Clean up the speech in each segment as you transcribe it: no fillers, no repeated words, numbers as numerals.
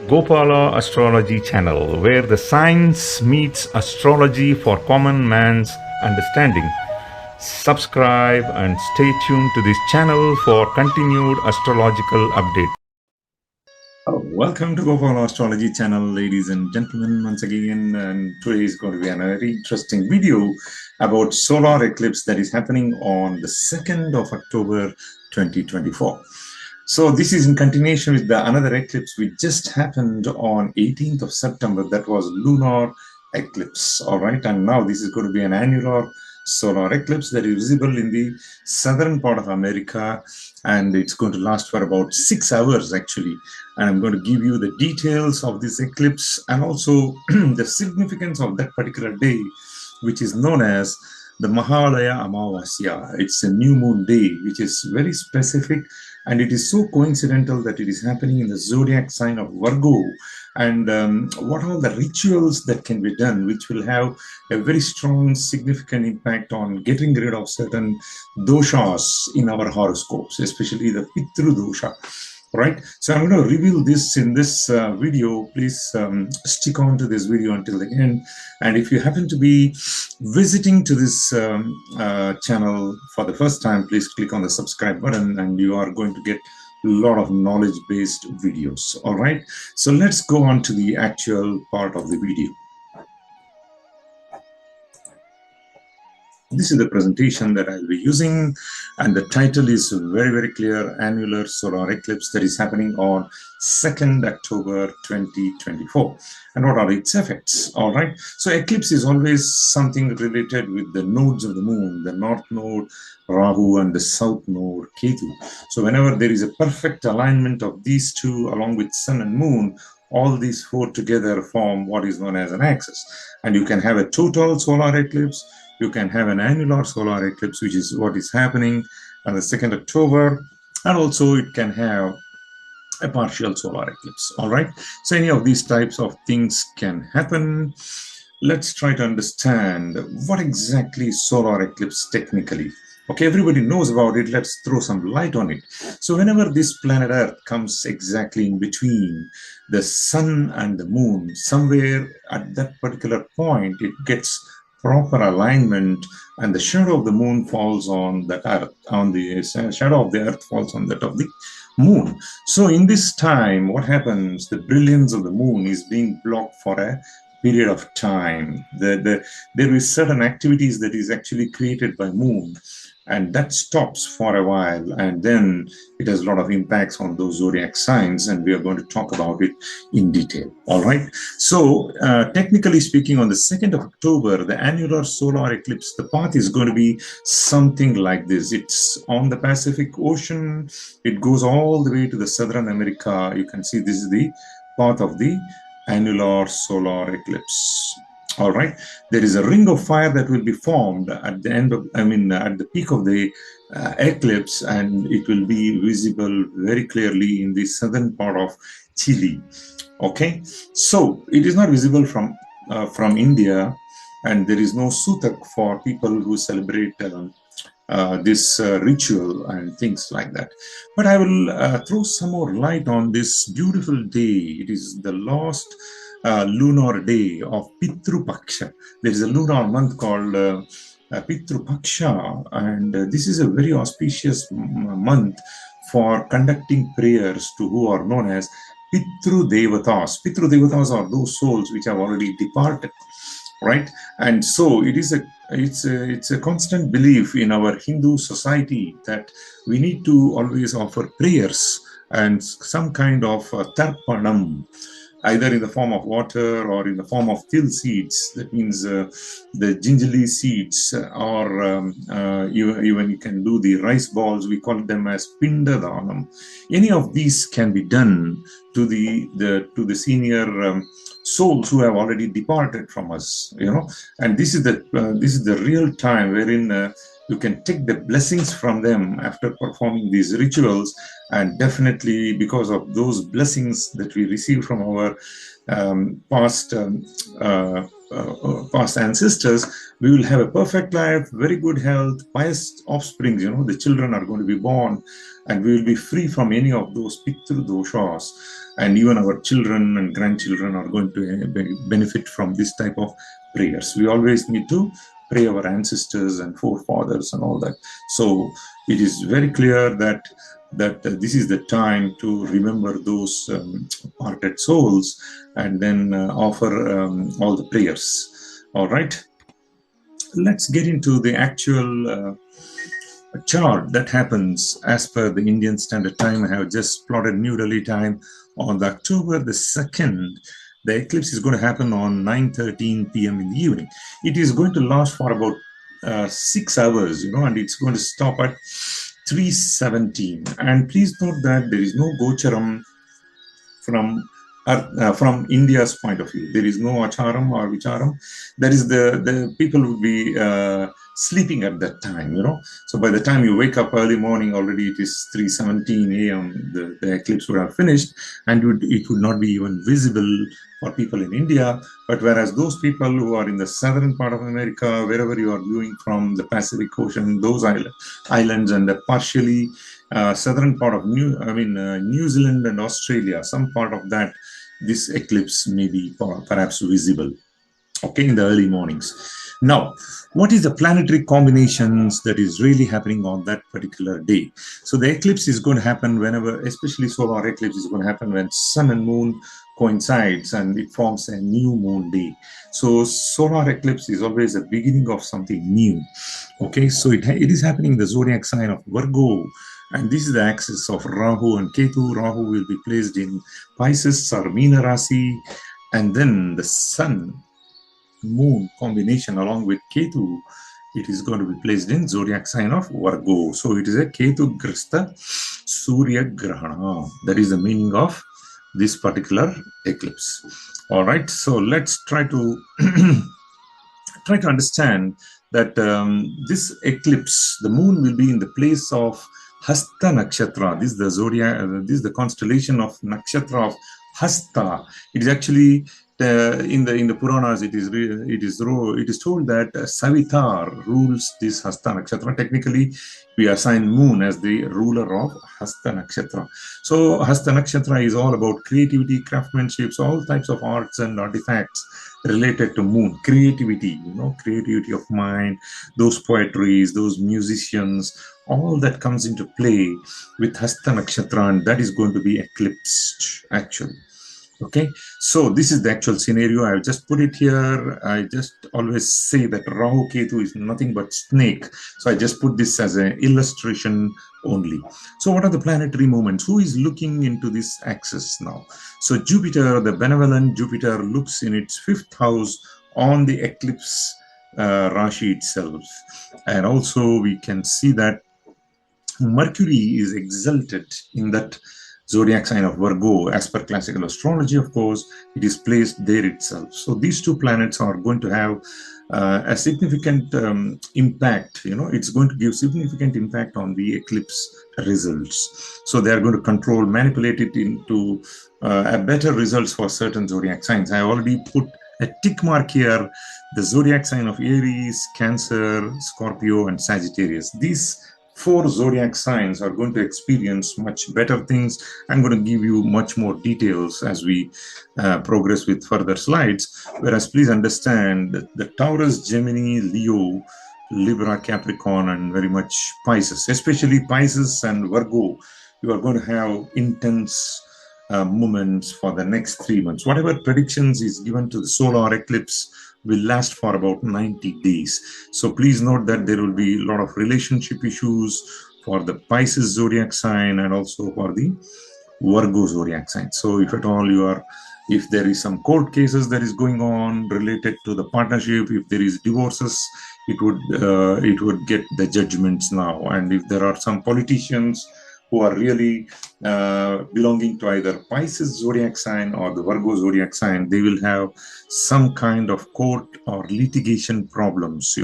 Gopala Astrology channel, where the science meets astrology for common man's understanding. Subscribe and stay tuned to this channel for continued astrological updates. Welcome to Gopala Astrology channel, ladies and gentlemen, once again, and today is going to be a very interesting video about solar eclipse that is happening on the 2nd of October 2024. So this is in continuation with the another eclipse which just happened on 18th of September. That was lunar eclipse. All right. And now this is going to be an annular solar eclipse that is visible in the southern part of America. And it's going to last for about 6 hours actually. And I'm going to give you the details of this eclipse and also the significance of that particular day, which is known as the Mahalaya Amavasya. It's a new moon day, which is very specific. And it is so coincidental that it is happening in the Zodiac Sign of Virgo. And what are the rituals that can be done, which will have a very strong, significant impact on getting rid of certain doshas in our horoscopes, especially the pitru dosha. Right, so I'm going to reveal this in this video. Please stick on to this video until the end. And if you happen to be visiting to this channel for the first time, please click on the subscribe button and you are going to get a lot of knowledge-based videos. All right, so let's go on to the actual part of the video. This is the presentation that I'll be using, and the title is very, very clear: Annular Solar Eclipse that is happening on 2nd October 2024. And what are its effects? All right. So eclipse is always something related with the nodes of the moon, the north node, Rahu, and the south node, Ketu. So whenever there is a perfect alignment of these two along with sun and moon, all these four together form what is known as an axis. And you can have a total solar eclipse. You can have an annular solar eclipse, which is what is happening on the 2nd October. And also it can have a partial solar eclipse. All right. So any of these types of things can happen. Let's try to understand what exactly is solar eclipse technically. Okay, everybody knows about it. Let's throw some light on it. So whenever this planet Earth comes exactly in between the sun and the moon, somewhere at that particular point, it gets proper alignment, and the shadow of the moon falls on the earth, on the shadow of the earth falls on that of the moon. So in this time, what happens? The brilliance of the moon is being blocked for a period of time. There is certain activities that is actually created by moon, and that stops for a while, and then it has a lot of impacts on those zodiac signs, and we are going to talk about it in detail. All right. So technically speaking, on the 2nd of October, the annular solar eclipse, the path is going to be something like this. It's on the Pacific Ocean. It goes all the way to the southern America. You can see this is the path of the annular solar eclipse. All right, there is a ring of fire that will be formed at the end of, at the peak of the eclipse, and it will be visible very clearly in the southern part of Chile. Okay, so it is not visible from India, and there is no sutak for people who celebrate this ritual and things like that. But I will throw some more light on this beautiful day. It is the last lunar day of pitru-paksha. There is a lunar month called pitru-paksha, and this is a very auspicious month for conducting prayers to who are known as pitru-devatas. Pitru-devatas are those souls which have already departed, right? And so it's a constant belief in our Hindu society that we need to always offer prayers and some kind of tarpanam, either in the form of water or in the form of til seeds. That means the gingerly seeds, or even you can do the rice balls. We call them as pinda dhanam. Any of these can be done to the senior souls who have already departed from us. And this is the real time wherein you can take the blessings from them after performing these rituals. And definitely because of those blessings that we receive from our past ancestors, we will have a perfect life, very good health, pious offspring. The children are going to be born, and we will be free from any of those pitru doshas, and even our children and grandchildren are going to benefit from this type of prayers. We always need to pray our ancestors and forefathers and all that. So it is very clear that this is the time to remember those parted souls, and then offer all the prayers. All right, let's get into the actual chart that happens as per the Indian Standard Time. I have just plotted New Delhi time on the October the 2nd. The eclipse is going to happen on 9:13 p.m. in the evening. It is going to last for about 6 hours, and it's going to stop at 3:17. And please note that there is no Gocharam from India's point of view. There is no Acharam or Vicharam. That is the people would be sleeping at that time, So by the time you wake up early morning, already it is 3:17 a.m. The eclipse would have finished, and it would not be even visible for people in India. But whereas those people who are in the southern part of America, wherever you are viewing from the Pacific Ocean, those islands and the partially southern part of New Zealand and Australia, some part of that, this eclipse may be perhaps visible, okay, in the early mornings. Now, what is the planetary combinations that is really happening on that particular day? So the eclipse is going to happen whenever, especially solar eclipse is going to happen when sun and moon coincides and it forms a new moon day. So solar eclipse is always the beginning of something new. Okay, so it is happening in the zodiac sign of Virgo. And this is the axis of Rahu and Ketu. Rahu will be placed in Pisces or Meena Rasi, and then the sun moon combination along with Ketu, it is going to be placed in zodiac sign of Virgo. So it is a Ketu Grasta Surya Grahana. That is the meaning of this particular eclipse. All right, so let's try to understand that this eclipse, the moon will be in the place of Hasta Nakshatra. This is the zodiac, this is the constellation of Nakshatra of Hasta. It is actually in the Puranas. It is told that Savitar rules this Hasta Nakshatra. Technically, we assign moon as the ruler of Hasta Nakshatra. So Hasta Nakshatra is all about creativity, craftsmanship, all types of arts and artifacts related to moon. Creativity, creativity of mind, those poetries, those musicians, all that comes into play with Hasta Nakshatra, and that is going to be eclipsed actually. Okay, so this is the actual scenario. I've just put it here. I just always say that Rahu Ketu is nothing but snake. So I just put this as an illustration only. So what are the planetary movements? Who is looking into this axis now? So Jupiter, the benevolent Jupiter, looks in its 5th house on the eclipse Rashi itself. And also we can see that Mercury is exalted in that zodiac sign of Virgo. As per classical astrology, of course, it is placed there itself. So these two planets are going to have a significant impact. It's going to give significant impact on the eclipse results. So they are going to control, manipulate it into a better results for certain zodiac signs. I already put a tick mark here. The zodiac sign of Aries, Cancer, Scorpio, and Sagittarius. These 4 zodiac signs are going to experience much better things. I'm going to give you much more details as we progress with further slides. Whereas please understand that the Taurus, Gemini, Leo, Libra, Capricorn, and very much Pisces, especially Pisces and Virgo, you are going to have intense moments for the next 3 months. Whatever predictions is given to the solar eclipse will last for about 90 days. So please note that there will be a lot of relationship issues for the Pisces zodiac sign and also for the Virgo zodiac sign. So if at all if there is some court cases that is going on related to the partnership, if there is divorces, it would get the judgments now. And if there are some politicians who are really belonging to either Pisces zodiac sign or the Virgo zodiac sign, they will have some kind of court or litigation problems,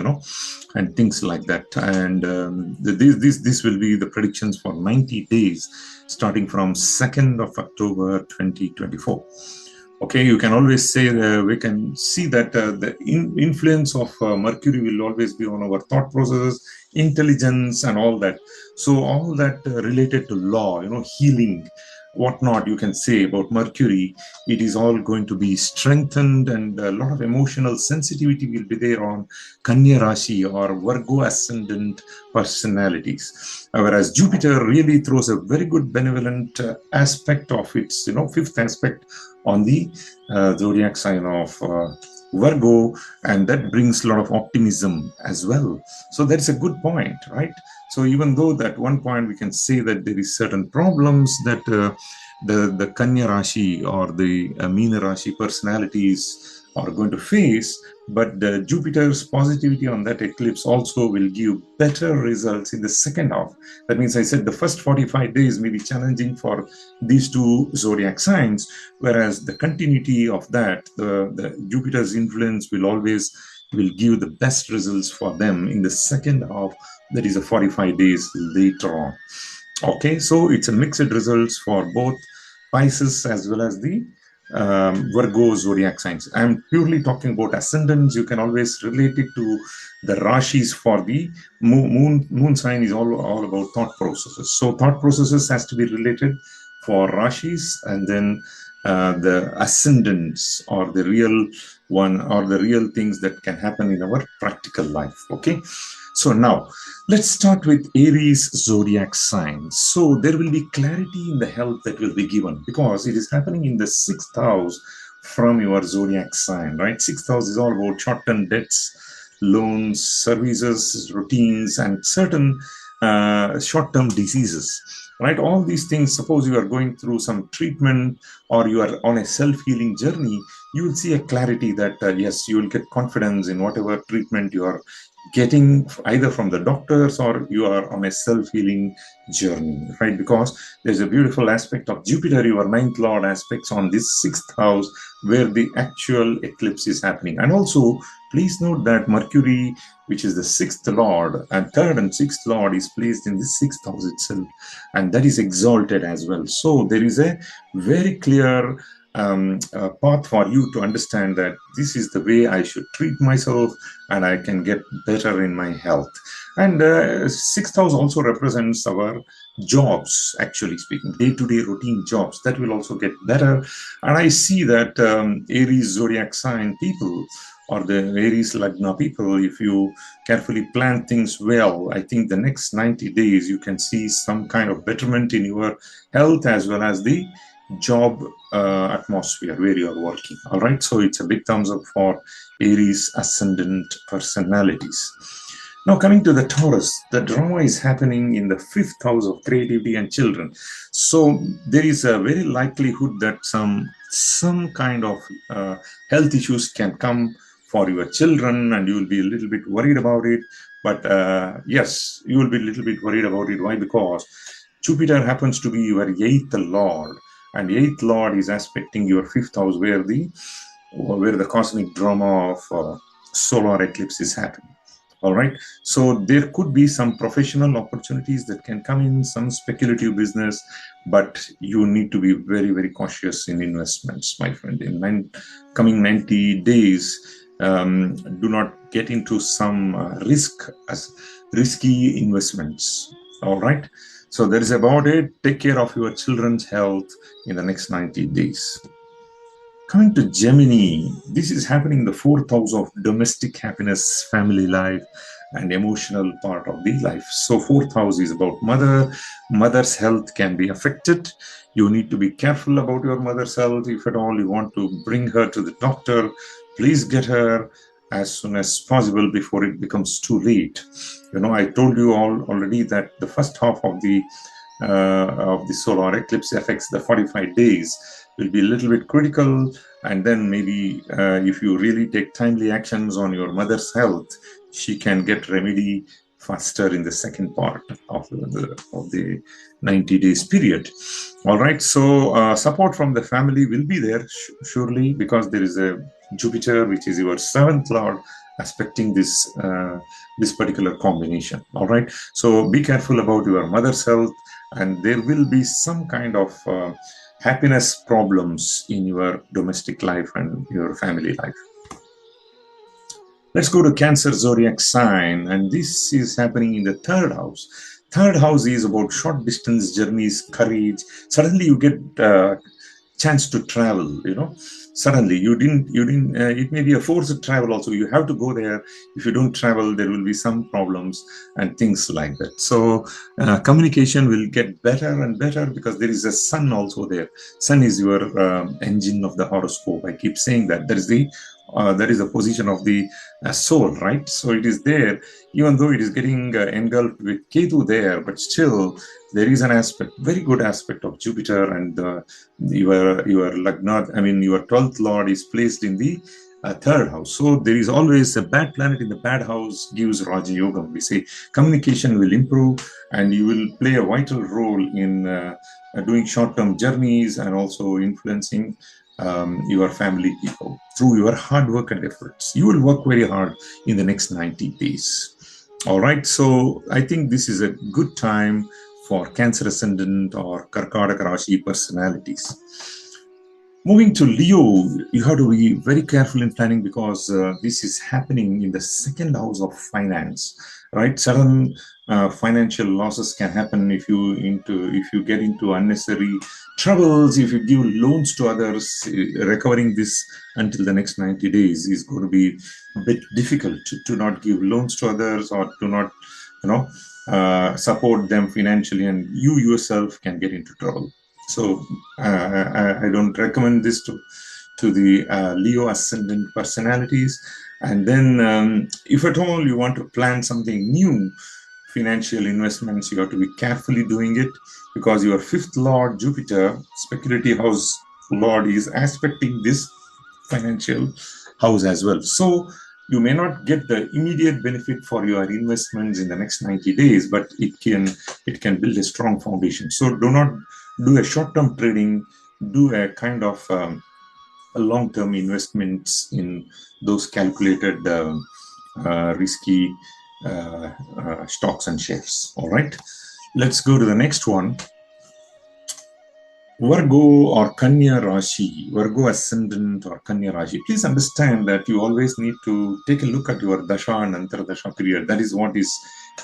and things like that. And this will be the predictions for 90 days, starting from 2nd of October 2024. Okay, you can always say we can see that the influence of Mercury will always be on our thought processes, intelligence and all that. So all that related to law, healing, whatnot, you can say about Mercury, it is all going to be strengthened, and a lot of emotional sensitivity will be there on Kanya Rashi or Virgo ascendant personalities. Whereas Jupiter really throws a very good benevolent aspect of its, fifth aspect on the zodiac sign of Virgo, and that brings a lot of optimism as well. So that's a good point, right? So even though at one point we can say that there is certain problems that the Kanya Rashi or the Meena Rashi personalities are going to face, but Jupiter's positivity on that eclipse also will give better results in the second half. That means I said the first 45 days may be challenging for these two zodiac signs, whereas the continuity of that, the Jupiter's influence will give the best results for them in the second half, that is a 45 days later on. Okay, so it's a mixed results for both Pisces as well as the Virgo zodiac signs. I'm purely talking about ascendants. You can always relate it to the Rashis for the moon sign is all about thought processes. So thought processes has to be related for Rashis, and then the ascendants or the real one or the real things that can happen in our practical life. Okay, so now let's start with Aries zodiac sign. So there will be clarity in the health that will be given because it is happening in the sixth house from your zodiac sign, right? Sixth house is all about short-term debts, loans, services, routines, and certain short-term diseases, right? All these things, suppose you are going through some treatment or you are on a self-healing journey, you will see a clarity that, yes, you will get confidence in whatever treatment you are getting either from the doctors or you are on a self-healing journey, right? Because there's a beautiful aspect of Jupiter, your ninth lord, aspects on this sixth house where the actual eclipse is happening. And also, please note that Mercury, which is the sixth lord, and third and sixth lord is placed in the sixth house itself, and that is exalted as well. So there is a very clear path for you to understand that this is the way I should treat myself and I can get better in my health. And sixth house also represents our jobs, actually speaking, day-to-day routine jobs that will also get better. And I see that Aries zodiac sign people or the Aries Lagna people, if you carefully plan things well, I think the next 90 days you can see some kind of betterment in your health as well as the job atmosphere where you are working. All right, so it's a big thumbs up for Aries ascendant personalities. Now coming to the Taurus, the drama is happening in the fifth house of creativity and children. So there is a very likelihood that some kind of health issues can come for your children, and you will be a little bit worried about it. But yes, you will be a little bit worried about it. Why? Because Jupiter happens to be your eighth lord, and eighth lord is aspecting your fifth house where the cosmic drama of solar eclipse is happening. All right, so there could be some professional opportunities that can come in, some speculative business, but you need to be very, very cautious in investments, my friend. In coming 90 days, do not get into some risky investments. All right, so that is about it. Take care of your children's health in the next 90 days. Coming to Gemini, this is happening in the fourth house of domestic happiness, family life, and emotional part of the life. So fourth house is about mother's health can be affected. You need to be careful about your mother's health. If at all you want to bring her to the doctor, please get her as soon as possible before it becomes too late. I told you all already that the first half of the solar eclipse affects the 45 days will be a little bit critical, and then maybe if you really take timely actions on your mother's health, she can get remedy faster in the second part of the 90 days period. All right, so support from the family will be there surely, because there is a Jupiter, which is your seventh lord, aspecting this particular combination. All right, so be careful about your mother's health, and there will be some kind of happiness problems in your domestic life and your family life. Let's go to Cancer zodiac sign, and this is happening in the third house. Third house is about short distance journeys, courage. Suddenly you get chance to travel, suddenly you didn't it may be a forced travel also. You have to go there. If you don't travel, there will be some problems and things like that. So communication will get better and better because there is a sun also there. Sun is your engine of the horoscope. I keep saying that that is the position of the soul, right? So it is there, even though it is getting engulfed with Ketu there, but still there is an aspect, very good aspect of Jupiter, and your Lagna, I mean your 12th lord is placed in the third house. So there is always a bad planet in the bad house gives Raja Yogam. We say communication will improve and you will play a vital role in doing short-term journeys and also influencing your family people through your hard work and efforts. You will work very hard in the next 90 days. All right. So I think this is a good time for Cancer Ascendant or Karkataka Rashi personalities. Moving to Leo, you have to be very careful in planning because this is happening in the second house of finance, right? Sudden financial losses can happen if you get into unnecessary troubles. If you give loans to others, recovering this until the next 90 days is going to be a bit difficult to not give loans to others or to not, support them financially, and you yourself can get into trouble. So I don't recommend this to the Leo ascendant personalities. And then if at all you want to plan something new, financial investments, you have to be carefully doing it because your fifth lord Jupiter, speculative house lord, is aspecting this financial house as well. So you may not get the immediate benefit for your investments in the next 90 days, but it can build a strong foundation. So do not do a short-term trading, do a kind of a long-term investments in those calculated risky stocks and shares. All right, let's go to the next one. Virgo or Kanya Rashi, Virgo Ascendant or Kanya Rashi. Please understand that you always need to take a look at your Dasha and Antardasha period. That is what is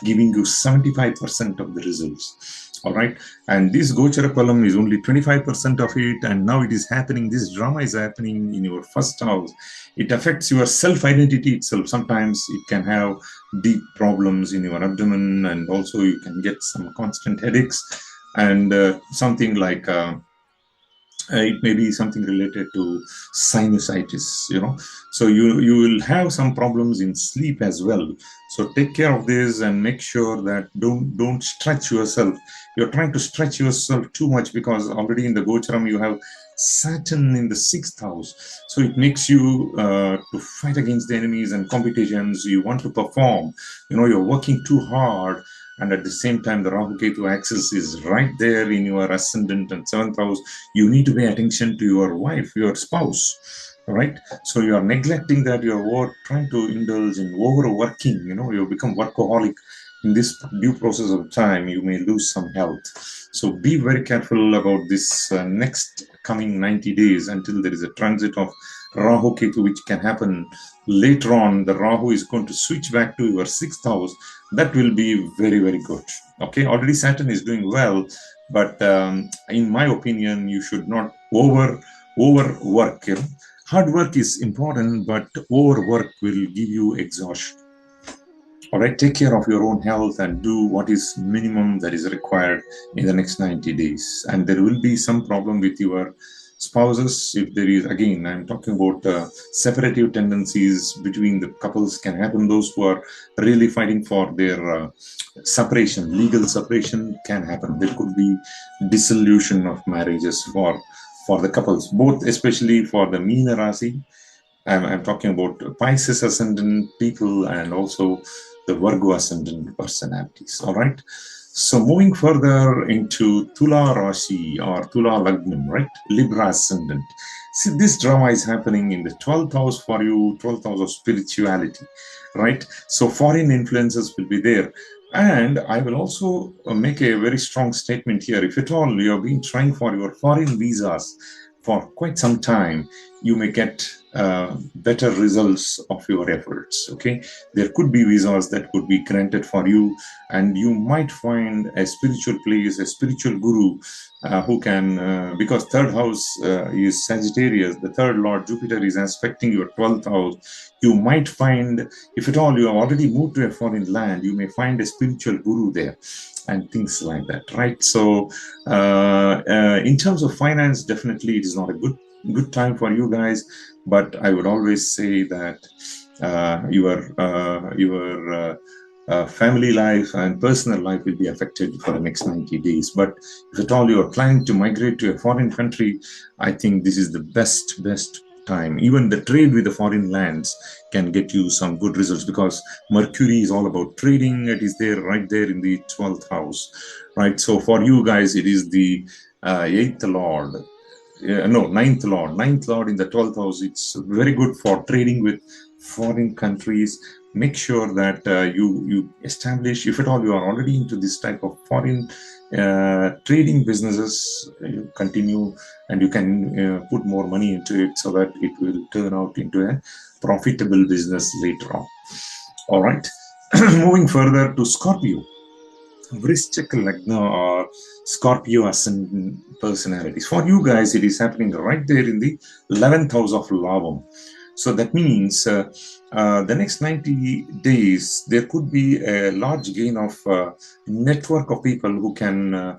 giving you 75% of the results. All right. And this Gochara Phala is only 25% of it. And now it is happening. This drama is happening in your first house. It affects your self-identity itself. Sometimes it can have deep problems in your abdomen, and also you can get some constant headaches. And something like it may be something related to sinusitis, so you will have some problems in sleep as well. So take care of this and make sure that don't stretch yourself. You're trying to stretch yourself too much because already in the Gocharam you have Saturn in the 6th house. So it makes you to fight against the enemies and competitions. You want to perform, you're working too hard. And at the same time, the Rahu Ketu axis is right there in your ascendant and 7th house. You need to pay attention to your wife, your spouse. All right. So you are neglecting that. You are trying to indulge in overworking. You become workaholic. In this due process of time, you may lose some health. So be very careful about this next coming 90 days until there is a transit of Rahu Ketu, which can happen later on. The Rahu is going to switch back to your 6th house. That will be very, very good. Okay, already Saturn is doing well, but in my opinion, you should not overwork. Hard work is important, but overwork will give you exhaustion. All right, take care of your own health and do what is minimum that is required in the next 90 days. And there will be some problem with your spouses. If there is, again, I'm talking about separative tendencies between the couples can happen. Those who are really fighting for their separation, legal separation can happen. There could be dissolution of marriages for the couples, both especially for the Meena Rasi. I'm talking about Pisces ascendant people and also the Virgo ascendant personalities. All right. So moving further into Thula Rashi or Thula Lagna, right? Libra ascendant. See, this drama is happening in the 12th house for you, 12th house of spirituality, right? So foreign influences will be there. And I will also make a very strong statement here. If at all you have been trying for your foreign visas for quite some time, you may get better results of your efforts. Okay, there could be visas that could be granted for you, and you might find a spiritual place, a spiritual guru who can, because third house is Sagittarius, the third lord Jupiter is aspecting your 12th house. You might find, if at all you have already moved to a foreign land, you may find a spiritual guru there and things like that, right? So in terms of finance, definitely it is not a good time for you guys, but I would always say that your family life and personal life will be affected for the next 90 days. But if at all you are planning to migrate to a foreign country, I think this is the best time. Even the trade with the foreign lands can get you some good results, because Mercury is all about trading. It is there, right there in the 12th house, right? So for you guys, it is the 8th lord. Ninth lord in the 12th house. It's very good for trading with foreign countries. Make sure that you establish, if at all you are already into this type of foreign trading businesses, you continue, and you can put more money into it so that it will turn out into a profitable business later on. All right. Moving further to Scorpio. Vrishabha Lagna or Scorpio Ascendant personalities. For you guys, it is happening right there in the 11th house of Lavam. So that means the next 90 days, there could be a large gain of network of people who can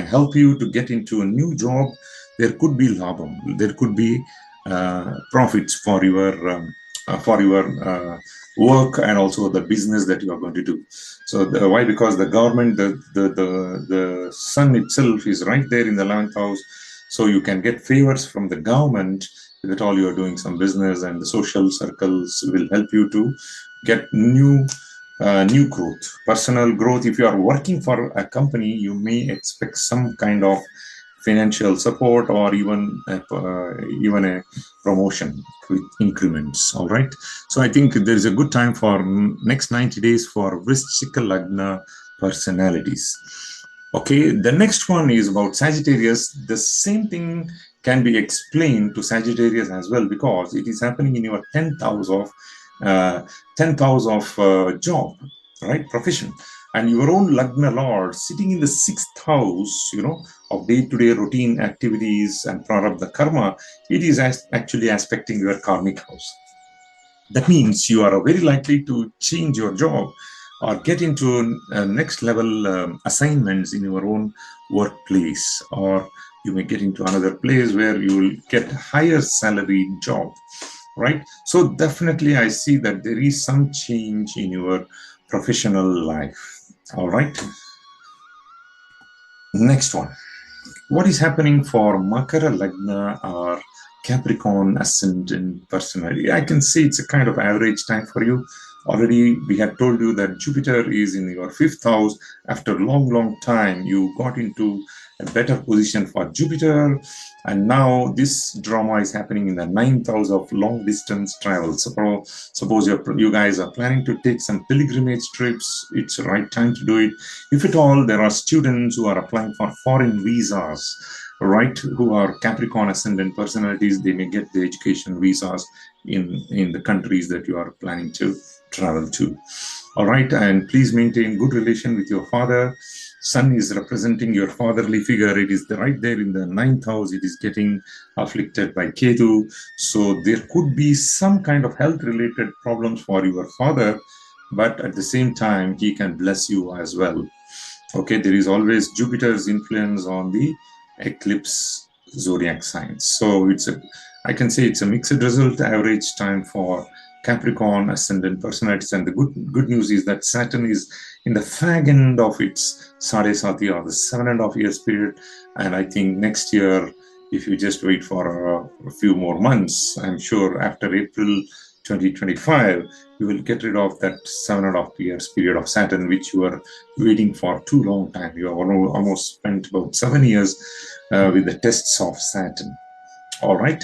help you to get into a new job. There could be Lavam. There could be profits for your work and also the business that you are going to do. So why? Because the government, the sun itself is right there in the 11th house, so you can get favors from the government that all you are doing some business, and the social circles will help you to get new growth, personal growth. If you are working for a company, you may expect some kind of financial support, or even a promotion with increments. All right. So I think there is a good time for next 90 days for Vrishabha Lagna personalities. Okay. The next one is about Sagittarius. The same thing can be explained to Sagittarius as well, because it is happening in your 10th house of job, right? Profession. And your own Lagna Lord sitting in the 6th house, of day-to-day routine activities and prarabdha karma, it is actually aspecting your karmic house. That means you are very likely to change your job or get into next level assignments in your own workplace, or you may get into another place where you will get higher salary job, right? So definitely I see that there is some change in your professional life. All right. Next one. What is happening for Makara Lagna or Capricorn Ascendant personality? I can say it's a kind of average time for you. Already we have told you that Jupiter is in your 5th house. After a long time, you got into a better position for Jupiter. And now this drama is happening in the 9th house of long distance travel. Suppose you guys are planning to take some pilgrimage trips. It's the right time to do it. If at all there are students who are applying for foreign visas, right, who are Capricorn Ascendant personalities, they may get the education visas in the countries that you are planning to travel to. All right. And please maintain good relation with your father. Sun is representing your fatherly figure. It is right there in the 9th house. It is getting afflicted by Ketu. So there could be some kind of health related problems for your father, but at the same time, he can bless you as well. Okay. There is always Jupiter's influence on the eclipse zodiac signs. So I can say it's a mixed result, average time for Capricorn Ascendant personalities. And the good news is that Saturn is in the fag end of its Sadesati, or the 7.5 years period. And I think next year, if you just wait for a few more months, I'm sure after April 2025, you will get rid of that 7.5 years period of Saturn, which you are waiting for too long time. You have almost spent about 7 years with the tests of Saturn. All right.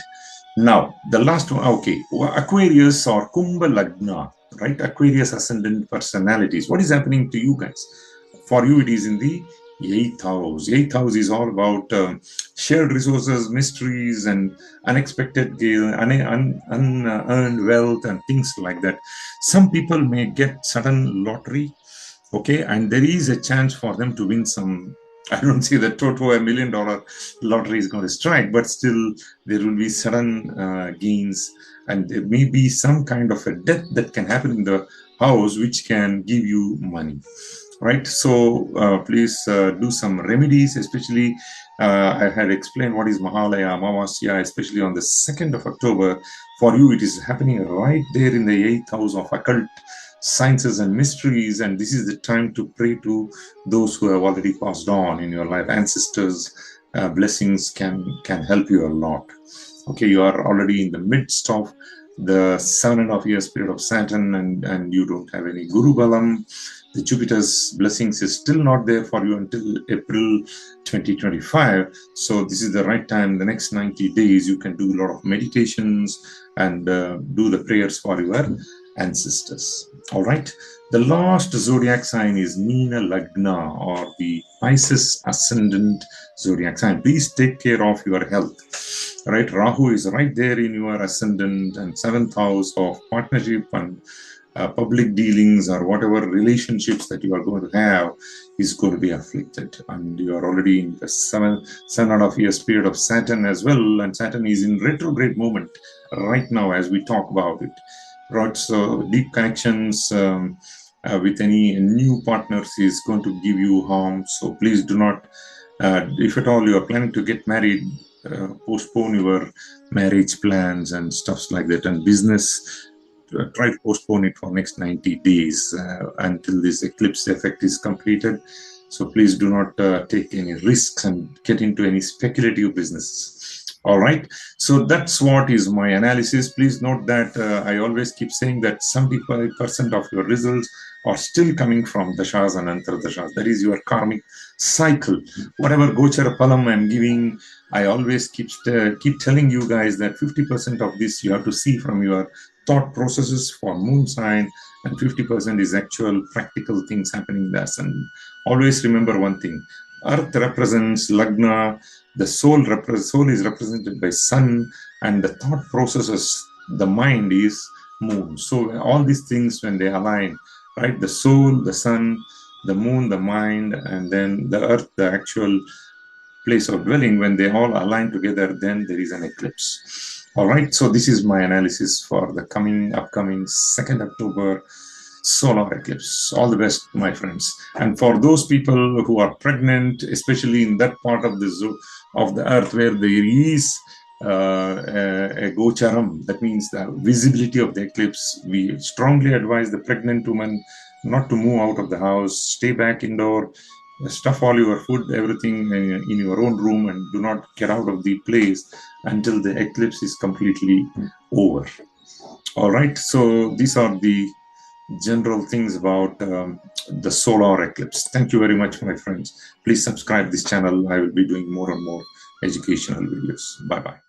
Now, the last one, okay, Aquarius or Kumbha Lagna, right? Aquarius Ascendant personalities. What is happening to you guys? For you, it is in the Eighth house. Eighth house is all about shared resources, mysteries, and unexpected gain, unearned wealth, and things like that. Some people may get sudden lottery, okay, and there is a chance for them to win some. I don't see the Toto $1 million lottery is going to strike, but still there will be sudden gains, and there may be some kind of a death that can happen in the house, which can give you money. Right, so please do some remedies, especially I had explained what is Mahalaya Amavasya, especially on the 2nd of October. For you, it is happening right there in the 8th house of occult sciences and mysteries, and this is the time to pray to those who have already passed on in your life. Ancestors' blessings can help you a lot. Okay, you are already in the midst of the 7.5 years period of Saturn, and you don't have any Guru Balam. The Jupiter's blessings is still not there for you until April 2025. So this is the right time. The next 90 days, you can do a lot of meditations and do the prayers for your ancestors. All right. The last zodiac sign is Meena Lagna, or the Pisces Ascendant zodiac sign. Please take care of your health. Right, Rahu is right there in your ascendant and 7th house of partnership and public dealings, or whatever relationships that you are going to have is going to be afflicted. And you are already in the 7.5 years period of Saturn as well, and Saturn is in retrograde movement right now as we talk about it. Right, so deep connections with any new partners is going to give you harm. So please do not, if at all you are planning to get married, postpone your marriage plans and stuffs like that. And business, try to postpone it for next 90 days until this eclipse effect is completed. So please do not take any risks and get into any speculative businesses. All right, so that's what is my analysis. Please note that I always keep saying that 75% of your results are still coming from dashas and antardashas. That is your karmic cycle. Whatever Gochara Phala I'm giving, I always keep telling you guys that 50% of this you have to see from your thought processes for moon sign, and 50% is actual practical things happening there. And always remember one thing: Earth represents Lagna, the soul is represented by sun, and the thought processes, the mind, is moon. So all these things, when they align, right, the soul, the sun, the moon, the mind, and then the earth, the actual place of dwelling, when they all align together, then there is an eclipse. All right, so this is my analysis for the upcoming 2nd October solar eclipse. All the best, my friends. And for those people who are pregnant, especially in that part of the earth where there is a gocharam, that means the visibility of the eclipse, we strongly advise the pregnant woman not to move out of the house, stay back indoor, stuff all your food, everything in your own room, and do not get out of the place until the eclipse is completely over. All right, so these are the general things about the solar eclipse. Thank you very much, my friends. Please subscribe this channel. I will be doing more and more educational videos. Bye bye.